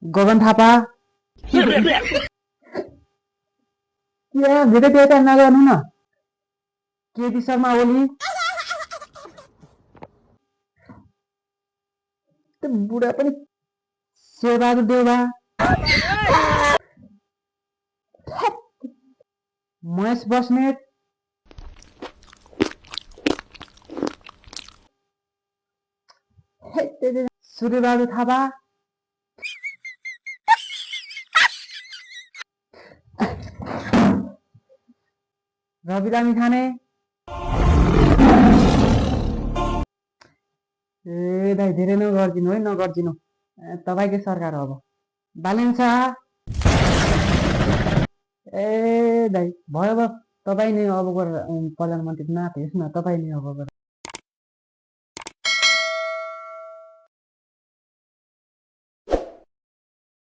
गगन थापा धेरै धेरै नगर्नु न केपी शर्मा ओली त्यो बुढा पनि शेरबहादुर देउवा महेश बस्नेत सूर्यबहादुर थापा रवि लामी खाने ए दाइ धेरै नगर्दिनु है नगर्दिनु तपाईँकै सरकार हो अब बालेन शाह ए दाइ भयो भयो तपाईँ नै अब प्रधानमन्त्री नाथ हेर्नु न तपाईँ नै अब